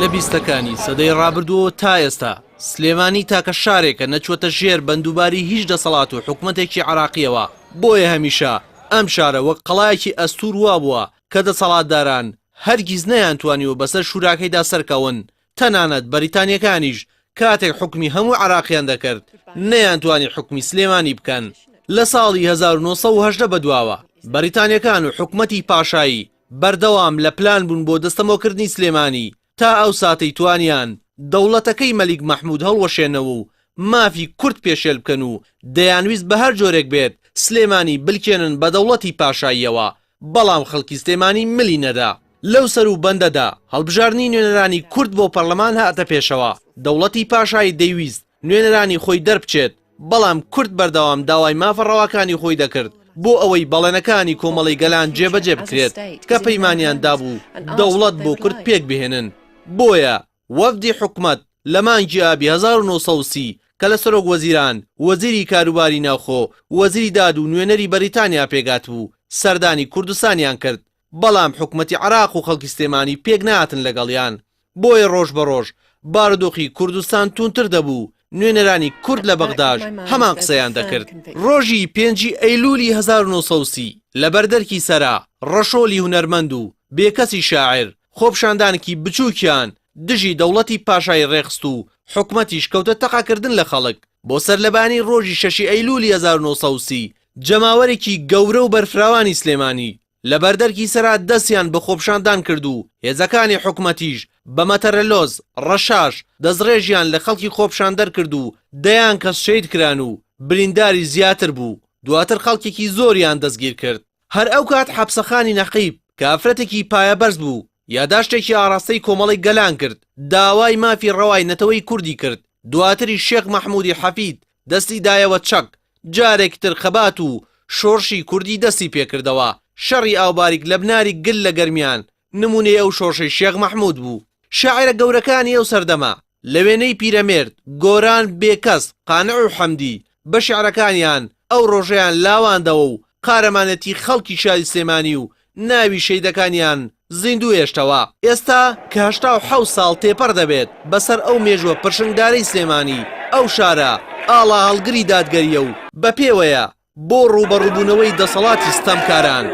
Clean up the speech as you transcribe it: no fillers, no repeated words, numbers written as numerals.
لە بیستەکانی سەدەی ڕابردووە تا ئێستا سلێمانی تاکە شارێکە نەچوەتە ژێر بەندوباری هیچ دەسەڵات و حکومەتێکی عراقیەوە بۆیە هەمیشە ئەم شارە وەک قەڵایەکی ئەستور وا بووە کە دەسەڵاتداران هەرگیز نەیانتوانیوە بەسەر شوراکەیدا سەرکەون تەنانەت بەریتانیەکانیش کاتێک حکمی هەموو عراقیان دەکرد نەیانتوانی حکمی سلێمانی بکەن لە ساڵی 1970 بەدواوە بەریتانیەکان و حکومەتی پاشایی بەردەوام لە پلان بوون بۆ دەستەمۆکردنی سلێمانی تا ئەو ساتەی توانیان دەوڵەتەکەی مەلیک مەحموود هەڵوەشێنەوە و مافی کورد پێشێل بکەن و دەیانویست بە هەر جۆرێک بێت سلێمانی بلکێنن بە دەوڵەتی پاشاییەوە بەڵام خەڵکی سلێمانی ملی نەدا لەو سەر و بەندەدا هەڵبژاردننی نوێنەرانی کورد بۆ پەرلەمان هاتە پێشەوە دەوڵەتی پاشایی دەیویست نوێنەرانی خۆی دەربچێت بەڵام کورد بەردەوام داوای مافەڕەواکانی خۆی دەکرد بۆ ئەوەی بەڵێنەکانی کۆمەڵی گەلان جێبەجێ بکرێت کە پەیمانیان دابوو دەوڵەت بۆ کورد پێک بهێنن بۆیە وەفدی حکومەت لە مانگی ئابی 1930 کە لە سەرۆک وەزیران وەزیری کاروباری ناوخۆ وەزیری داد و نوێنەری بەریتانیا پێگات بوو سەردانی کوردستانیان کرد بەڵام حکومەتی عراق و خەڵکی سلێمانی پێک نهاتن لەگەڵیان بۆیە ڕۆژ بە ڕۆژ بارودۆخی کوردستان تونتر دەبوو نوێنەرانی کورد لە بەغداد هەمان قسەیان دەکرد ڕۆژی 5 ئەیلولی 1930 لە بەردەرکی سەرا ڕەشۆلی هونەرمەند و بێکەسی شاعر خۆپشاندانێکی بچووکیان دژی دەوڵەتی پاشای ڕێخست و حکومەتیش کەوتە تەقاکردن لە خەڵک بۆ سەرلەبانی ڕۆژی 6 ئەیلولی 1930 جەماوەرێکی گەورە و بەرفراوانی سلێمانی لە بەردەرکی سەرا دەستیان بە خۆپشاندان کرد و هێزەکانی حکومەتیش بە مەتەرەلۆز ڕەشاش دەستڕێژیان لە خەڵکی خۆپشاندەر کرد و دەیان کەس شەید کران و برینداری زیاتر بوو دواتر خەڵکێکی زۆریان دەستگیر کرد هەر ئەو کات حەبسەخانی نەقیب کە ئافرەتێکی پایەبەرز بوو یاداشتێکی ئاراستەی کۆمەڵی گەلان کرد داوای مافی ڕەوای نەتەوەی کوردی کرد دواتری شێخ مەحموودی حەفید دەستی دایەوە چەک جارێکتر خەبات و شۆڕشی کوردی دەستی پێکردەوە شەڕی ئاوباریک لە بناری گل لە گەرمیان نمونەی ئەو شۆڕشەی شێخ مەحموود بوو شاعرە گەورەکانی ئەو سەردەما لە وێنەی پیرەمێرد گۆران بێکەس قانع و حەمدی بە شیعرەکانیان ئەو ڕۆژەیان لاواندەوە و قارەمانەتی خەڵکی شاری سلێمانی و ناوی شەیدەکانیان زیندوو هێشتەوە ئێستا کە 87 ساڵ تێپەڕ دەبێت بەسەر ئەو مێژوە پرشنگدارەی سلێمانی ئەو شارە ئاڵا هەڵگری دادگەریە و بە پێوەیە بۆ ڕوبەڕووبوونەوەی دەسەڵاتی ستەمکاران